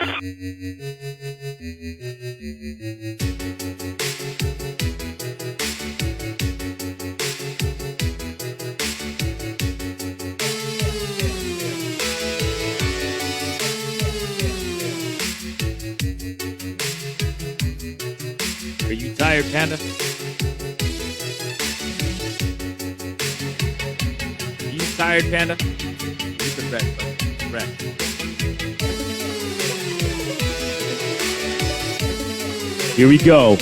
Are you tired, Panda? Are you tired, Panda? Use the rest, buddy. Rest. Here we go.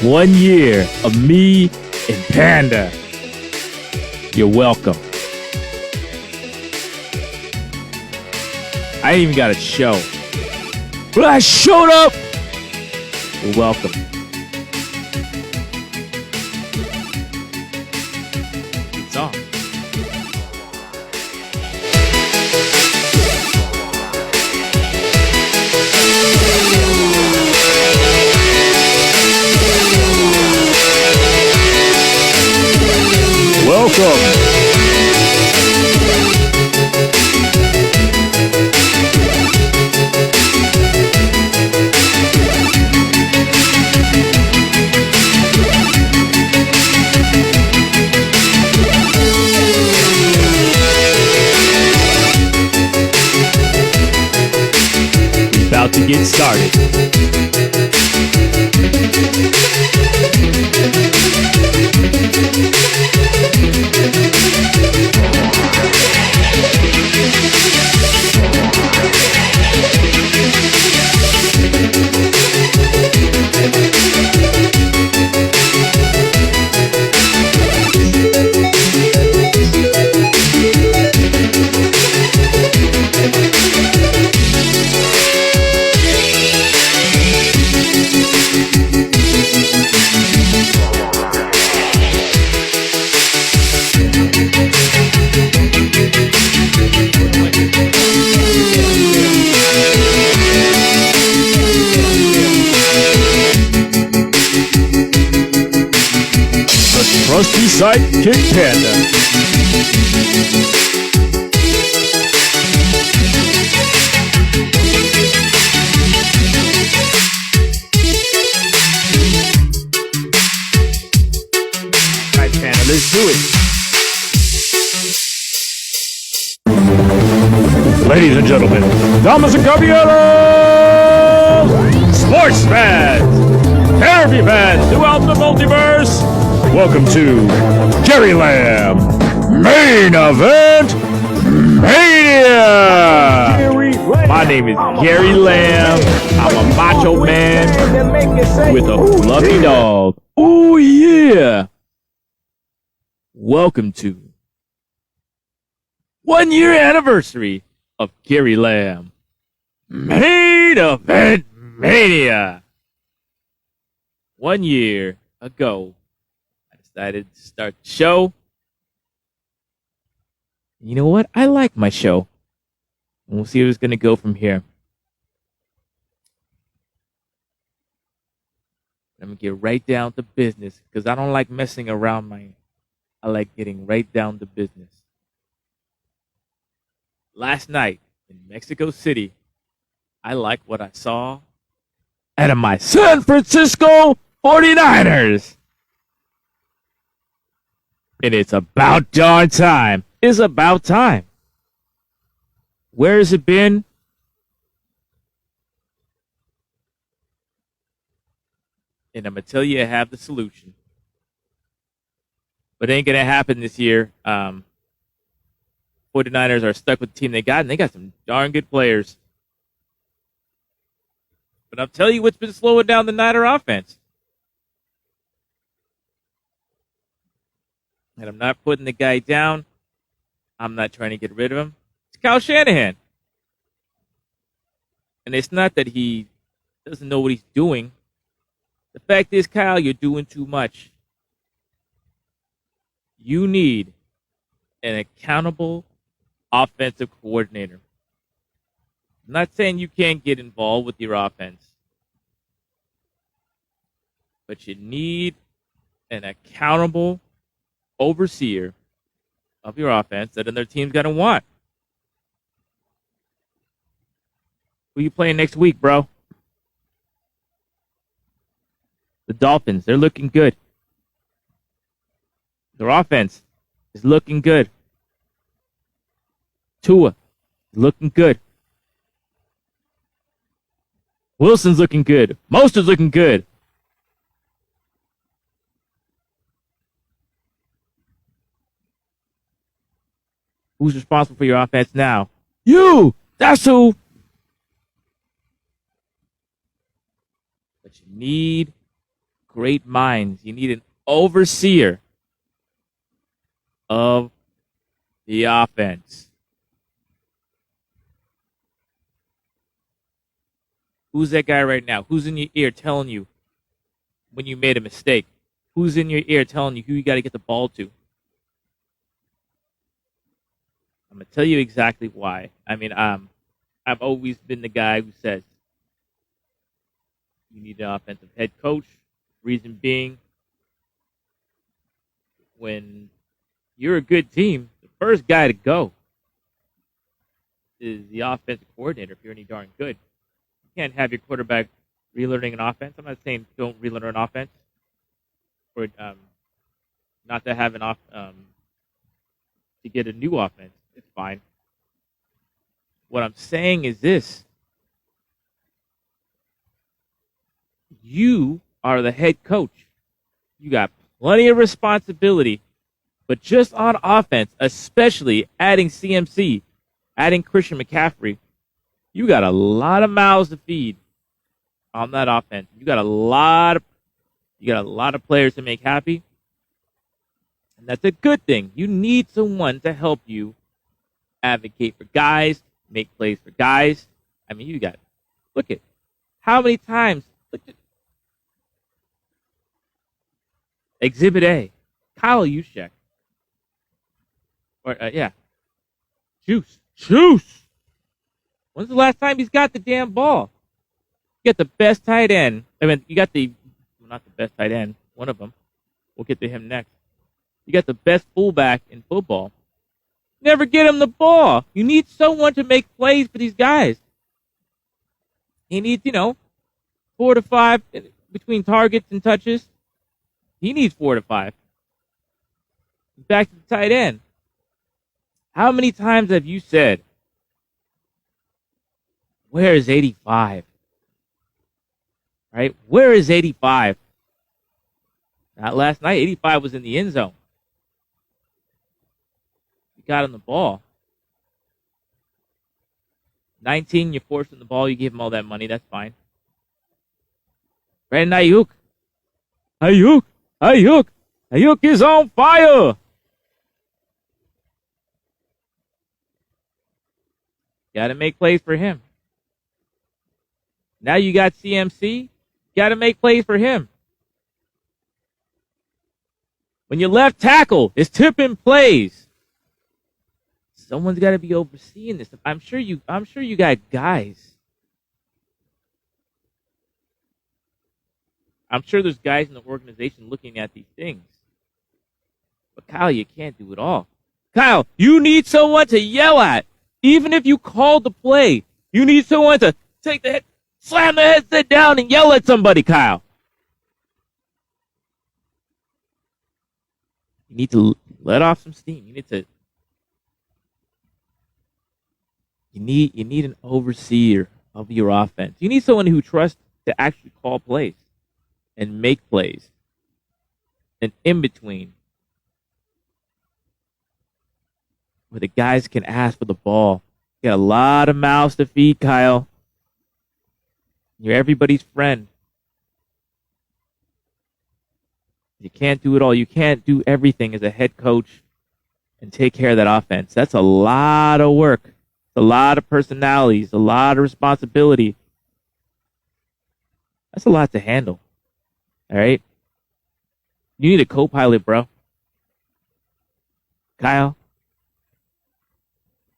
1 year of me and Panda. You're welcome. I ain't even got a show. But I showed up! You're welcome. Good song. Welcome. About to get started. Trusty Sidekick Panda. Alright, Panda, let's do it. Ladies and gentlemen, damas and caballeros, sports fans, therapy fans throughout the multiverse, welcome to Gary Lamm Main Event Mania! My name is Gary Lamm. I'm a macho man with a fluffy dog. Oh yeah! Welcome to 1 year anniversary of Gary Lamm Main Event Mania. 1 year ago, decided to start the show. You know what? I like my show. And we'll see where it's going to go from here. I'm going to get right down to business because I don't like messing around. I like getting right down to business. Last night in Mexico City, I liked what I saw out of my San Francisco 49ers. And it's about darn time. It's about time. Where has it been? And I'm going to tell you I have the solution. But it ain't going to happen this year. 49ers are stuck with the team they got, and they got some darn good players. But I'll tell you what's been slowing down the Niner offense. And I'm not putting the guy down. I'm not trying to get rid of him. It's Kyle Shanahan. And it's not that he doesn't know what he's doing. The fact is, Kyle, you're doing too much. You need an accountable offensive coordinator. I'm not saying you can't get involved with your offense. But you need an accountable overseer of your offense that another team's going to want. Who you playing next week, bro? The Dolphins. They're looking good. Their offense is looking good. Tua is looking good. Wilson's looking good. Mostert's looking good. Who's responsible for your offense now? You! That's who! But you need great minds. You need an overseer of the offense. Who's that guy right now? Who's in your ear telling you when you made a mistake? Who's in your ear telling you who you got to get the ball to? I'm going to tell you exactly why. I mean, I've always been the guy who says you need an offensive head coach. Reason being, when you're a good team, the first guy to go is the offensive coordinator if you're any darn good. You can't have your quarterback relearning an offense. I'm not saying don't relearn an offense or not to have to get a new offense. It's fine. What I'm saying is this. You are the head coach. You got plenty of responsibility, but just on offense, especially adding CMC, adding Christian McCaffrey, you got a lot of mouths to feed on that offense. You got a lot of players to make happy, and that's a good thing. You need someone to help you advocate for guys, make plays for guys. I mean, look at how many times. Look at Exhibit A, Kyle Juszczyk. Juice. When's the last time he's got the damn ball? You got the best tight end. I mean, not the best tight end, one of them. We'll get to him next. You got the best fullback in football. Never get him the ball. You need someone to make plays for these guys. He needs, 4 to 5 between targets and touches. He needs 4 to 5. Back to the tight end. How many times have you said, where is 85? Right? Where is 85? Not last night. 85 was in the end zone. You got him the ball. 19, you forced him the ball. You gave him all that money. That's fine. Brandon Ayuk. Ayuk is on fire. Got to make plays for him. Now you got CMC. Got to make plays for him. When your left tackle is tipping plays, someone's got to be overseeing this. I'm sure you got guys. I'm sure there's guys in the organization looking at these things. But Kyle, you can't do it all. Kyle, you need someone to yell at. Even if you called the play, you need someone to take the head, slam the headset down and yell at somebody, Kyle. You need to let off some steam. You need an overseer of your offense. You need someone who trusts to actually call plays and make plays. And in between, where the guys can ask for the ball. You got a lot of mouths to feed, Kyle. You're everybody's friend. You can't do it all. You can't do everything as a head coach and take care of that offense. That's a lot of work. It's a lot of personalities, a lot of responsibility. That's a lot to handle. All right? You need a co-pilot, bro. Kyle,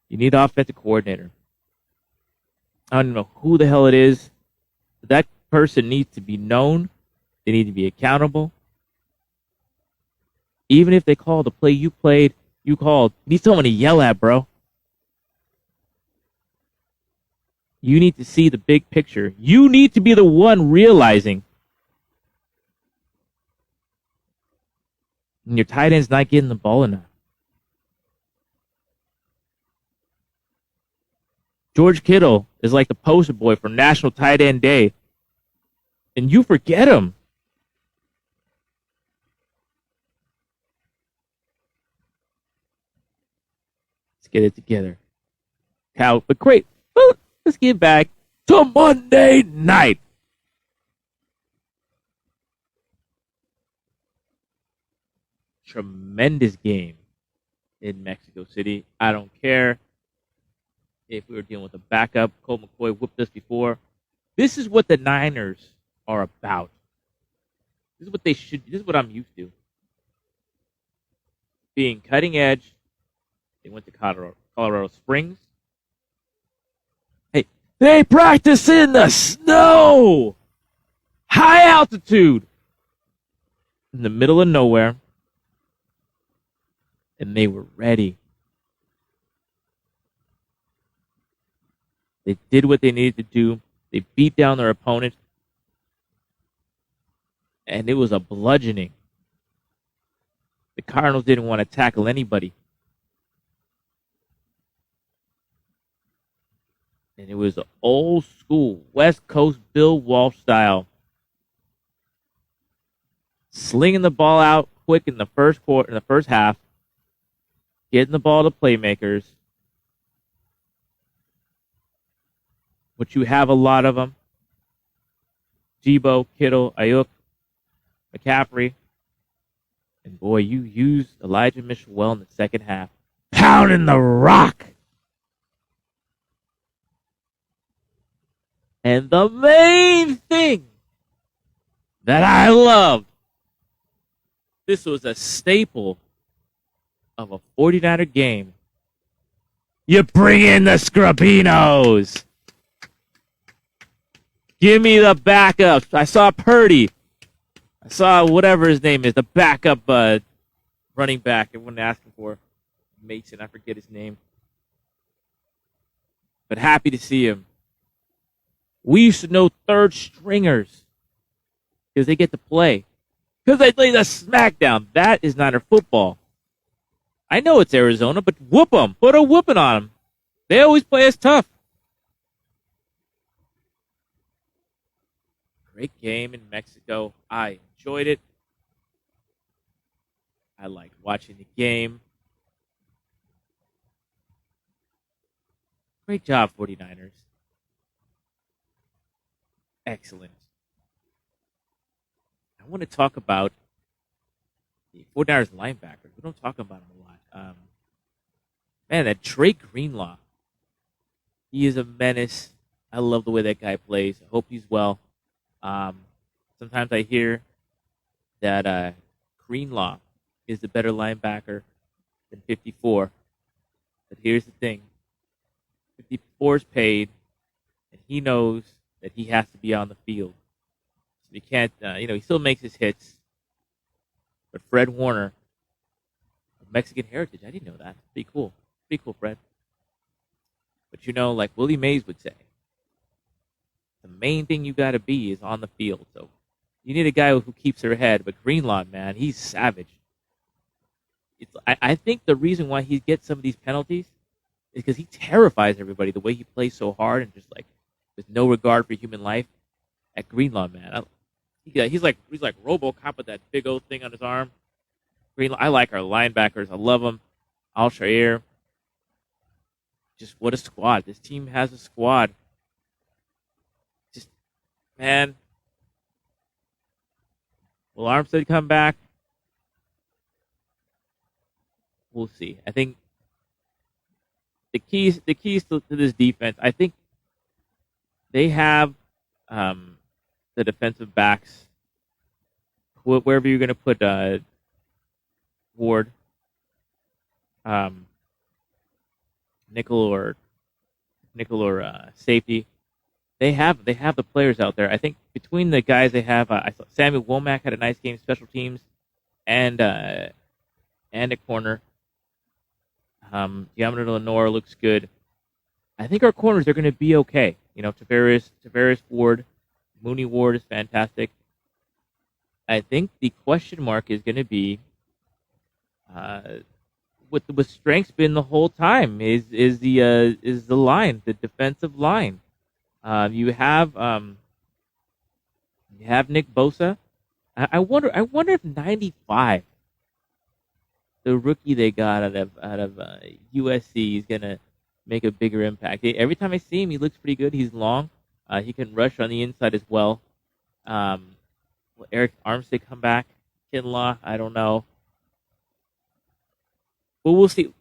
you need an offensive coordinator. I don't know who the hell it is. But that person needs to be known. They need to be accountable. Even if they call the play you called, you need someone to yell at, bro. You need to see the big picture. You need to be the one realizing when your tight end's not getting the ball enough. George Kittle is like the poster boy for National Tight End Day, and you forget him. Let's get it together. But great. Well, let's get back to Monday night. Tremendous game in Mexico City. I don't care if we were dealing with a backup. Colt McCoy whooped us before. This is what the Niners are about. This is what they should. This is what I'm used to. Being cutting edge. They went to Colorado Springs. Hey, they practice in the snow, high altitude, in the middle of nowhere, and they were ready. They did what they needed to do. They beat down their opponent, and it was a bludgeoning. The Cardinals didn't want to tackle anybody. And it was old school, West Coast Bill Walsh style. Slinging the ball out quick in the first quarter, in the first half. Getting the ball to playmakers. Which you have a lot of them. Debo, Kittle, Ayuk, McCaffrey. And boy, you used Elijah Mitchell well in the second half. Pounding the rock. And the main thing that I loved, this was a staple of a 49er game. You bring in the Scrapinos. Give me the backups. I saw Purdy. I saw whatever his name is, the backup running back everyone asking for. Mason, I forget his name. But happy to see him. We used to know third stringers because they get to play. Because they play the smackdown. That is Niner football. I know it's Arizona, but whoop them. Put a whooping on them. They always play us tough. Great game in Mexico. I enjoyed it. I liked watching the game. Great job, 49ers. Excellent. I want to talk about the 49ers linebackers. We don't talk about them a lot. Man, that Drake Greenlaw. He is a menace. I love the way that guy plays. I hope he's well. Sometimes I hear that Greenlaw is the better linebacker than 54. But here's the thing. 54 is paid, and he knows that he has to be on the field. So he can't, he still makes his hits. But Fred Warner, of Mexican heritage, I didn't know that. Pretty cool. Pretty cool, Fred. But like Willie Mays would say, the main thing you got to be is on the field. So you need a guy who keeps her head. But Greenlaw, man, he's savage. I think the reason why he gets some of these penalties is because he terrifies everybody the way he plays so hard and just like with no regard for human life. At Greenlaw, man, he's like RoboCop with that big old thing on his arm. Greenlaw, I like our linebackers. I love them. Al-Shair. Just what a squad. This team has a squad. Just, man. Will Armstead come back? We'll see. I think the keys to this defense, I think they have the defensive backs, wherever you're going to put Ward, nickel or safety. They have the players out there. I think between the guys they have, I saw Samuel Womack had a nice game, special teams, and a corner. Diamond Lenore looks good. I think our corners are going to be okay. Tavares Ward, Mooney Ward is fantastic. I think the question mark is going to be uh, with strength's been the whole time is the line, the defensive line. You have Nick Bosa. I wonder if 95, the rookie they got out of USC, is gonna make a bigger impact. Every time I see him, he looks pretty good. He's long. He can rush on the inside as well. Will Eric Armstead come back? Kinlaw, I don't know, but we'll see.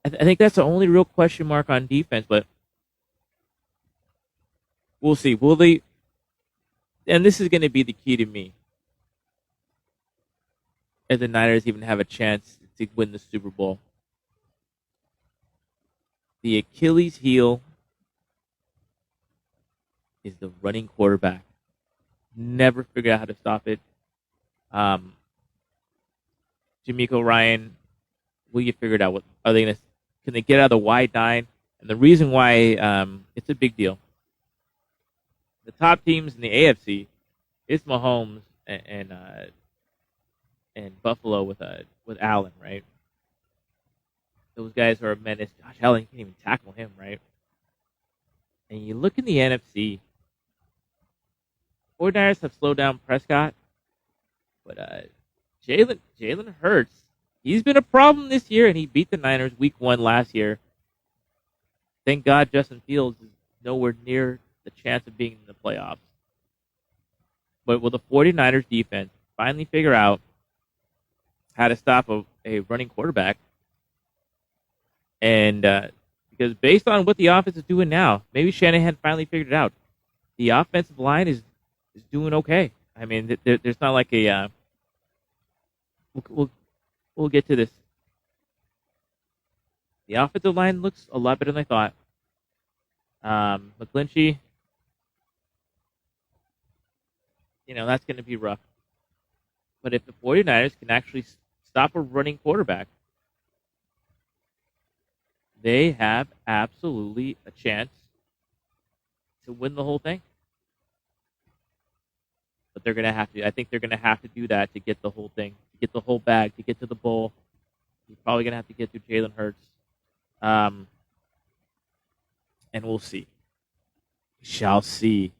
I think that's the only real question mark on defense, but we'll see. Will they? And this is going to be the key to me. If the Niners even have a chance to win the Super Bowl, the Achilles heel is the running quarterback. Never figure out how to stop it. Um, Jamaica Ryan, will you figure it out? What are they going to? Can they get out of the wide nine? And the reason why it's a big deal. The top teams in the AFC, it's Mahomes and Buffalo with Allen, right? Those guys are a menace. Josh Allen, you can't even tackle him, right? And you look in the NFC, 49ers have slowed down Prescott, but Jalen Hurts, he's been a problem this year, and he beat the Niners week 1 last year. Thank God Justin Fields is nowhere near the chance of being in the playoffs. But will the 49ers defense finally figure out how to stop a running quarterback? And because based on what the offense is doing now, maybe Shanahan finally figured it out. The offensive line is doing okay. I mean, there's not like a we'll get to this. The offensive line looks a lot better than I thought. McGlinchey, that's going to be rough. But if the 49ers can actually stop a running quarterback, they have absolutely a chance to win the whole thing. But they're going to have to. I think they're going to have to do that to get the whole thing, to get the whole bag, to get to the bowl. You're probably going to have to get through Jalen Hurts. And we'll see. We shall see.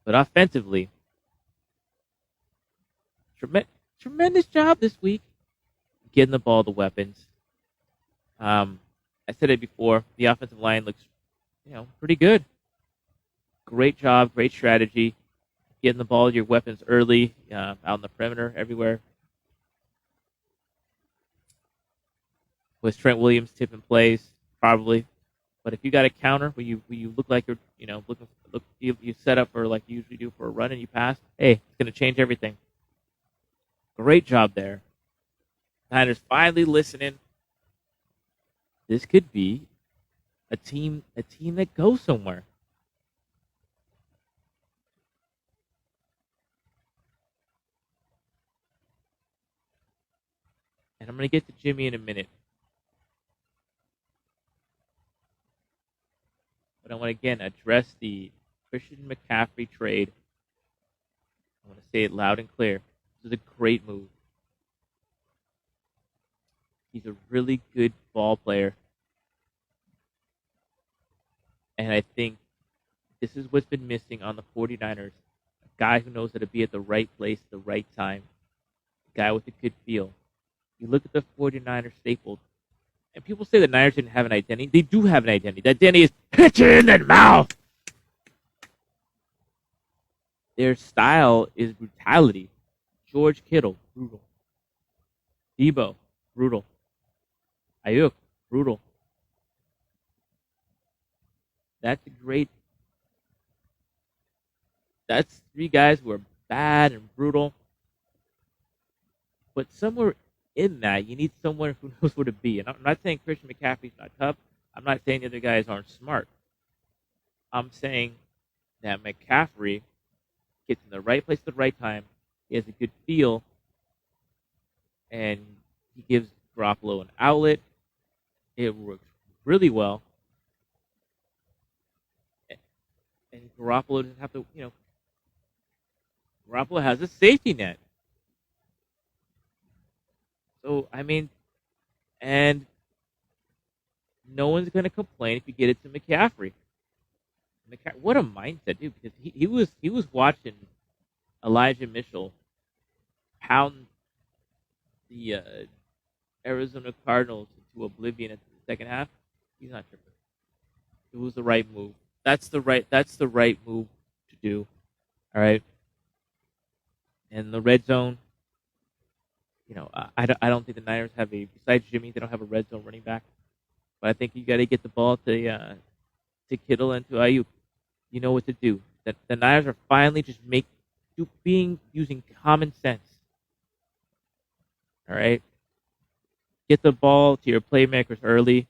But offensively, tremendous job this week getting the ball, the weapons. I said it before. The offensive line looks, pretty good. Great job, great strategy. Getting the ball, your weapons early, out in the perimeter, everywhere. Was Trent Williams tipping plays? Probably. But if you got a counter where you look like you're, you set up for like you usually do for a run and you pass, hey, it's going to change everything. Great job there. Niners finally listening. This could be a team that goes somewhere. And I'm going to get to Jimmy in a minute. But I want to again address the Christian McCaffrey trade. I want to say it loud and clear. This is a great move. He's a really good ball player. And I think this is what's been missing on the 49ers. A guy who knows how to be at the right place at the right time. A guy with a good feel. You look at the 49ers staples, and people say the Niners didn't have an identity. They do have an identity. The identity is pitch it in the mouth. Their style is brutality. George Kittle, brutal. Debo, brutal. Ayuk, brutal. That's That's 3 guys who are bad and brutal. But somewhere in that, you need someone who knows where to be. And I'm not saying Christian McCaffrey's not tough. I'm not saying the other guys aren't smart. I'm saying that McCaffrey gets in the right place at the right time. He has a good feel. And he gives Garoppolo an outlet. It works really well. Garoppolo doesn't have to, Garoppolo has a safety net. So, I mean, and no one's going to complain if you get it to McCaffrey. What a mindset, dude! Because he was watching Elijah Mitchell pound the Arizona Cardinals into oblivion at the second half. He's not tripping. It was the right move. That's the right move to do. All right. And the red zone, I don't think the Niners have besides Jimmy, they don't have a red zone running back. But I think you got to get the ball to Kittle and to Ayuk. You know what to do. The Niners are finally just using common sense. All right, get the ball to your playmakers early.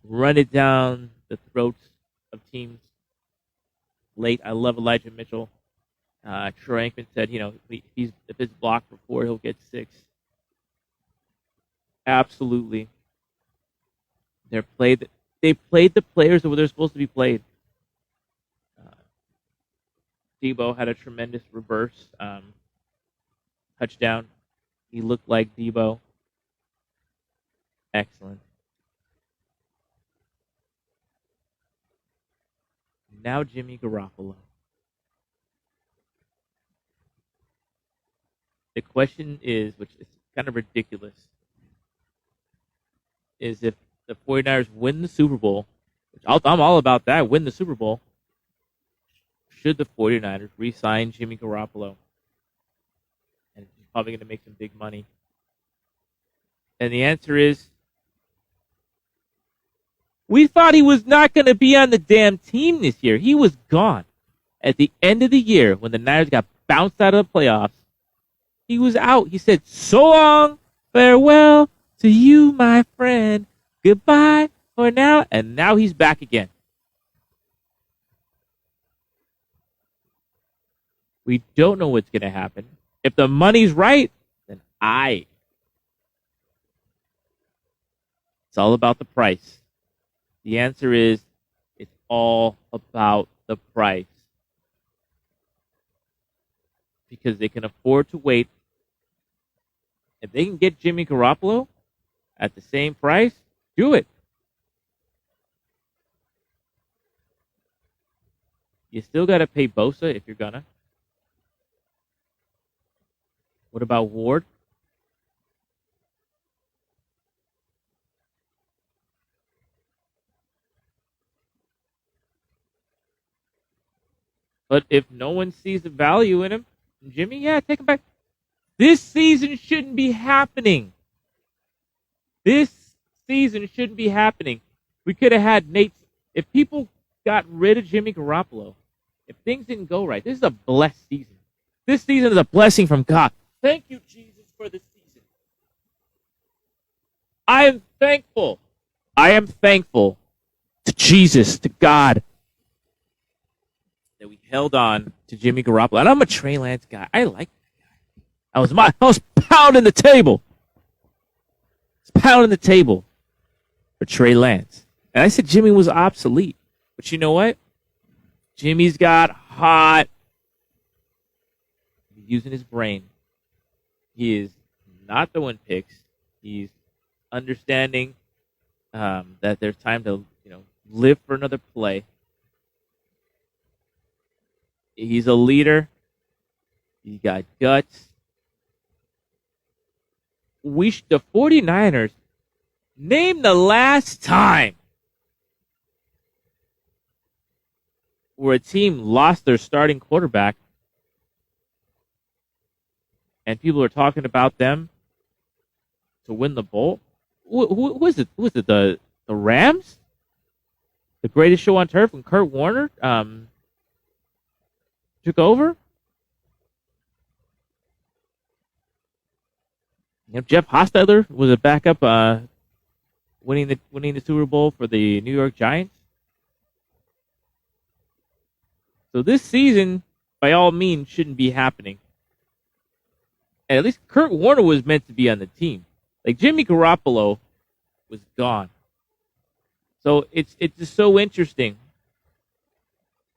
Run it down the throats of teams late. I love Elijah Mitchell. Troy Aikman said, if it's blocked for 4, he'll get 6. Absolutely. They played the players that were they're supposed to be played. Debo had a tremendous reverse touchdown. He looked like Debo. Excellent. Now Jimmy Garoppolo. The question is, which is kind of ridiculous, is if the 49ers win the Super Bowl, which I'm all about that, win the Super Bowl, should the 49ers re-sign Jimmy Garoppolo? And he's probably going to make some big money. And the answer is, we thought he was not going to be on the damn team this year. He was gone. At the end of the year, when the Niners got bounced out of the playoffs, he was out. He said, so long, farewell to you, my friend. Goodbye for now. And now he's back again. We don't know what's going to happen. If the money's right, then it's all about the price. The answer is, it's all about the price. Because they can afford to wait. If they can get Jimmy Garoppolo at the same price, do it. You still got to pay Bosa if you're gonna. What about Ward? But if no one sees the value in him, Jimmy, yeah, take him back. This season shouldn't be happening. This season shouldn't be happening. We could have had Nate. If people got rid of Jimmy Garoppolo, if things didn't go right, this is a blessed season. This season is a blessing from God. Thank you, Jesus, for this season. I am thankful. I am thankful to Jesus, to God, that we held on to Jimmy Garoppolo. And I'm a Trey Lance guy. I like that guy. I was pounding the table. Pounding the table for Trey Lance. And I said Jimmy was obsolete. But you know what? Jimmy's got hot. He's using his brain. He is not throwing picks. He's understanding that there's time to, live for another play. He's a leader. He's got guts. The 49ers, name the last time where a team lost their starting quarterback and people are talking about them to win the bowl. Who was it? Was it the Rams? The greatest show on turf when Kurt Warner took over? Jeff Hostetler was a backup winning the Super Bowl for the New York Giants. So this season, by all means, shouldn't be happening. And at least Kurt Warner was meant to be on the team. Like Jimmy Garoppolo was gone. So it's just so interesting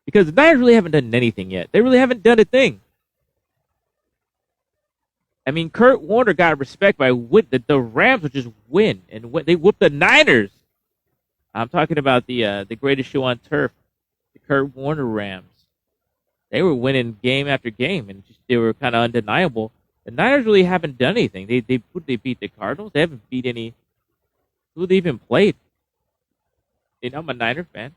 Because the Niners really haven't done anything yet. They really haven't done a thing. I mean, Kurt Warner got respect by the Rams would just win and they whooped the Niners. I'm talking about the greatest show on turf, the Kurt Warner Rams. They were winning game after game, and they were kind of undeniable. The Niners really haven't done anything. They beat the Cardinals. They haven't beat any. Who they even played? You know, I'm a Niner fan.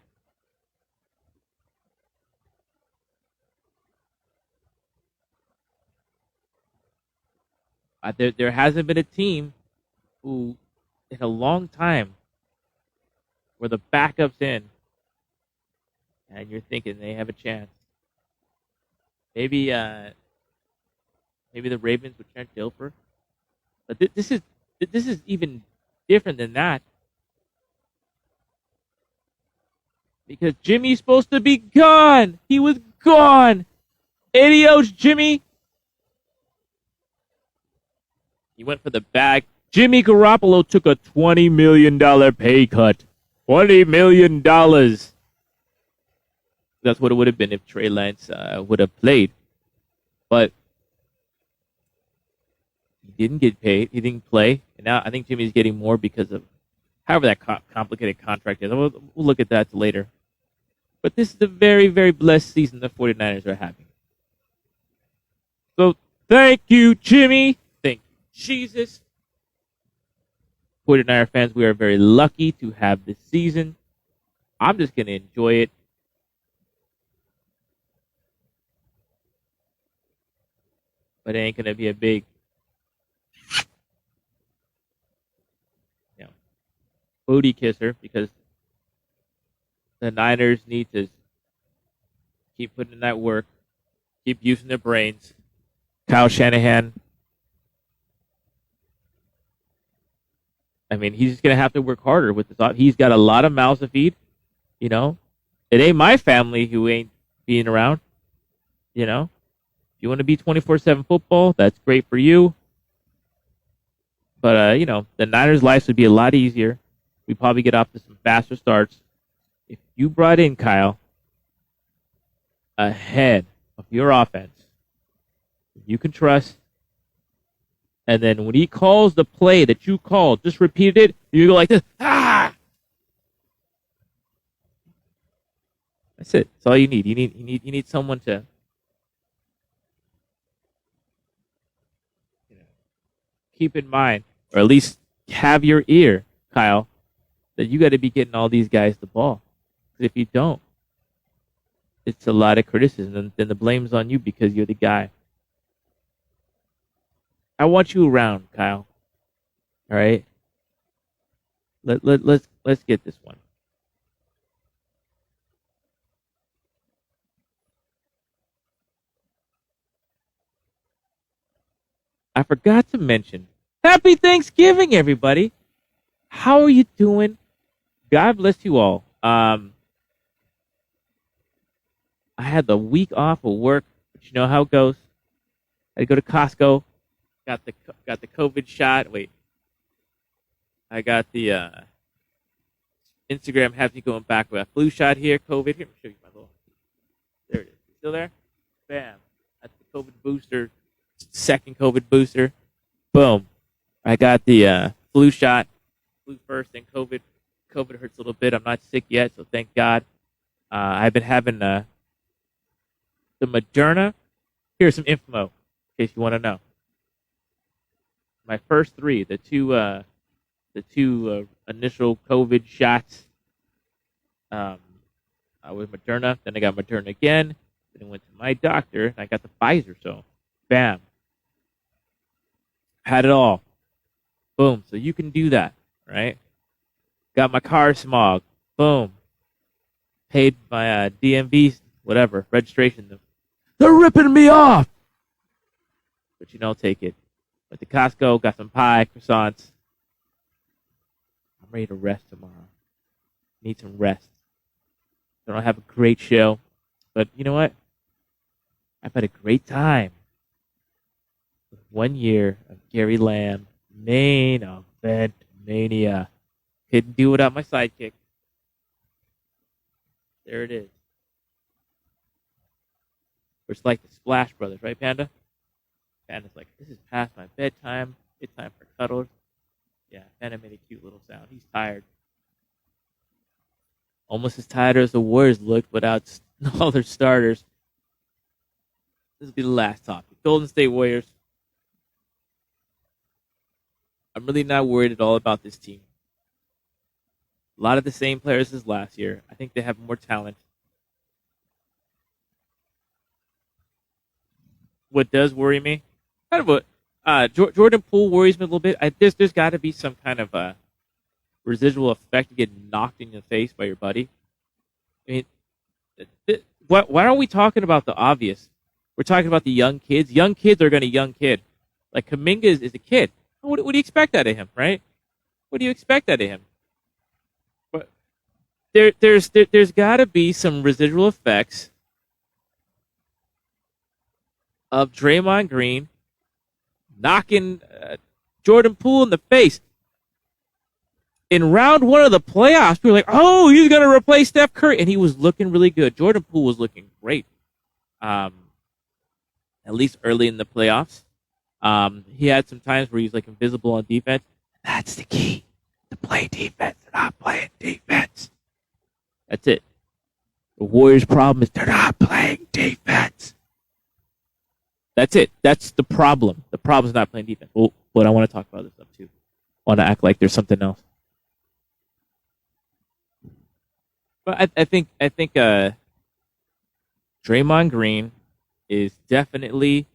There hasn't been a team who, in a long time, where the backup's in, and you're thinking they have a chance. Maybe maybe the Ravens with Trent Dilfer, but this is even different than that because Jimmy's supposed to be gone. He was gone. Adios, Jimmy. He went for the bag. Jimmy Garoppolo took a $20 million pay cut. $20 million. That's what it would have been if Trey Lance would have played. But he didn't get paid. He didn't play. And now I think Jimmy's getting more because of however that complicated contract is. We'll look at that later. But this is a very, very blessed season the 49ers are having. So thank you, Jimmy. Thank you, Jesus. 49er fans, we are very lucky to have this season. I'm just going to enjoy it. But it ain't going to be a big, booty kisser because the Niners need to keep putting in that work, keep using their brains. Kyle Shanahan, I mean, he's just going to have to work harder with this. He's got a lot of mouths to feed, you know. It ain't my family who ain't being around, you know. If you want to be 24/7 football, that's great for you. But, the Niners' lives would be a lot easier. We'd probably get off to some faster starts. If you brought in Kyle ahead of your offense, you can trust. And then when he calls the play that you called, just repeat it, you go like this. Ah! That's it. That's all you need. You need someone to keep in mind, or at least have your ear, Kyle, that you got to be getting all these guys the ball. Because if you don't, it's a lot of criticism, and then the blame's on you because you're the guy. I want you around, Kyle. All right. Let's get this one. I forgot to mention, Happy Thanksgiving, everybody. How are you doing? God bless you all. I had the week off of work, but you know how it goes. I had to go to Costco. Got the COVID shot. Wait, I got the Instagram has me going back with a flu shot here. COVID. Here, let me show you my little. There it is. Still there? Bam. That's the COVID booster. Second COVID booster. Boom. I got the flu shot. Flu first, then COVID. COVID hurts a little bit. I'm not sick yet, so thank God. I've been having the Moderna. Here's some info in case you want to know. My first three, the two initial COVID shots. I was Moderna, then I got Moderna again. Then I went to my doctor, and I got the Pfizer. So, bam, had it all. Boom. So you can do that, right? Got my car smog. Boom. Paid my DMV, whatever, registration. They're ripping me off. But take it. Went to Costco, got some pie, croissants. I'm ready to rest tomorrow. Need some rest. I don't have a great show. But you know what? I've had a great time. With 1 year of Gary Lamm, main event Mania. Couldn't do without my sidekick. There it is. Or it's like the Splash Brothers, right, Panda? Panda's like, this is past my bedtime. It's time for cuddles. Yeah, Panda made a cute little sound. He's tired. Almost as tired as the Warriors looked without all their starters. This will be the last topic. Golden State Warriors. I'm really not worried at all about this team. A lot of the same players as last year. I think they have more talent. What does worry me? Kind of what Jordan Poole worries me a little bit. There's got to be some kind of residual effect to get knocked in the face by your buddy. I mean, why aren't we talking about the obvious? We're talking about the young kids. Young kids are going to young kid. Like Kuminga is a kid. What do you expect out of him, right? What do you expect out of him? But there's got to be some residual effects of Draymond Green knocking Jordan Poole in the face. In round one of the playoffs, we were like, oh, he's going to replace Steph Curry. And he was looking really good. Jordan Poole was looking great, at least early in the playoffs. He had some times where he was like invisible on defense. That's the key to play defense. They're not playing defense. That's it. The Warriors' problem is they're not playing defense. That's it. That's the problem. The problem is not playing defense. Well, but I want to talk about this stuff too. I want to act like there's something else. But I think Draymond Green is definitely,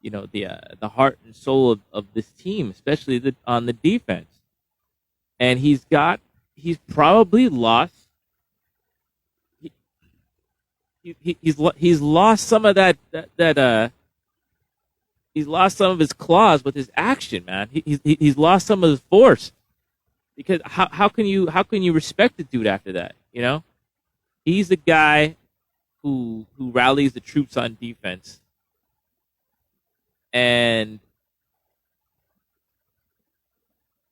the heart and soul of this team, especially on the defense. And he's probably lost. He's lost some of that he's lost some of his claws with his action, man. He's lost some of his force. Because how can you respect the dude after that? He's the guy who rallies the troops on defense. And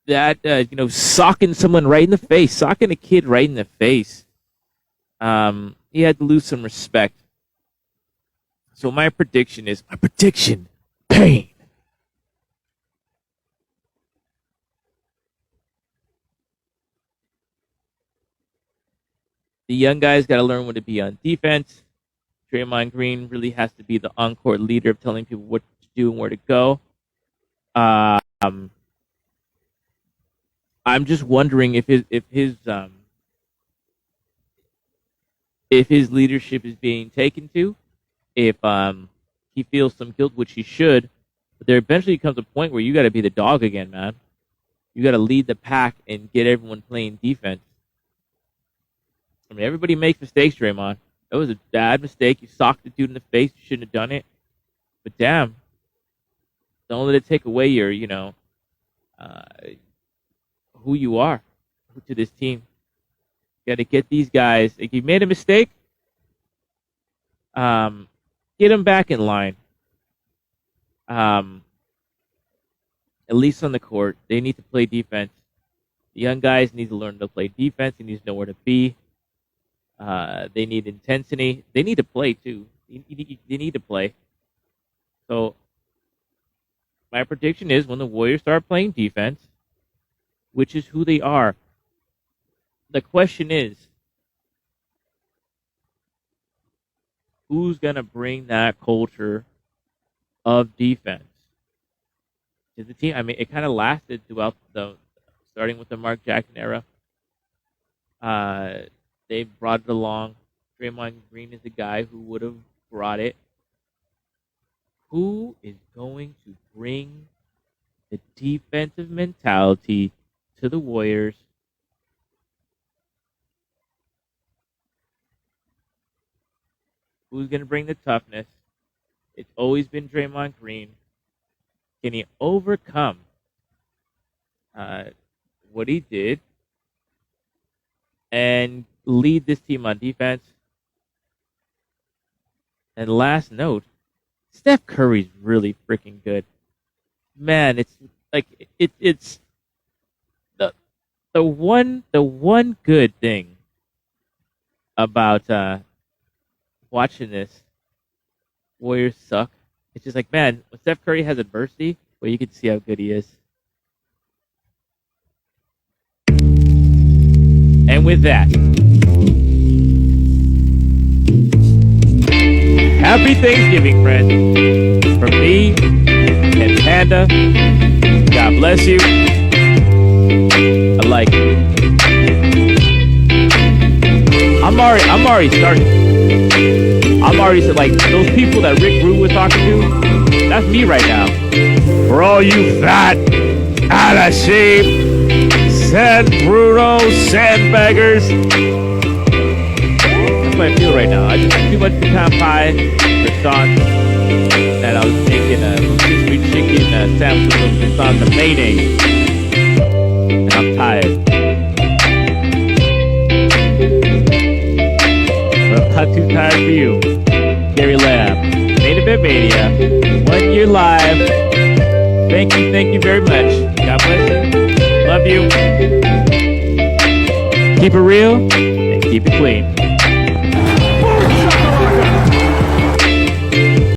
that socking someone right in the face, socking a kid right in the face. He had to lose some respect. So my prediction, pain. The young guys got to learn what to be on defense. Draymond Green really has to be the on-court leader of telling people what to do and where to go. I'm just wondering if his leadership is being taken to, if he feels some guilt, which he should. But there eventually comes a point where you got to be the dog again, man. You got to lead the pack and get everyone playing defense. I mean, everybody makes mistakes, Draymond. That was a bad mistake. You socked the dude in the face. You shouldn't have done it. But damn, don't let it take away your, who you are to this team. You got to get these guys. If you made a mistake, get them back in line. At least on the court, they need to play defense. The young guys need to learn to play defense. They need to know where to be. They need intensity. They need to play too. They need to play. So my prediction is when the Warriors start playing defense, which is who they are, the question is, who's going to bring that culture of defense to the team? I mean, it kind of lasted throughout starting with the Mark Jackson era. They brought it along. Draymond Green is the guy who would have brought it. Who is going to bring the defensive mentality to the Warriors? Who's going to bring the toughness? It's always been Draymond Green. Can he overcome what he did and lead this team on defense? And last note, Steph Curry's really freaking good. Man, it's like it's the one good thing about watching this Warriors suck. It's just like, man, when Steph Curry has adversity, well, you can see how good he is. And with that, happy Thanksgiving, friends. From me and Panda, God bless you. I like you. I'm already starting. I'm already like those people that Rick Rude was talking to. That's me right now. For all you fat, out of shape, San Bruno sandbaggers. That's how I feel right now. I just had too much pecan pie, croissant, and I was making a rotisserie chicken sandwich with croissant and mayonnaise. And I'm tired. But I'm not too tired for you. Gary Lamm, Main Event Mania, 1 year live. Thank you very much. God bless you. Love you. Keep it real and keep it clean.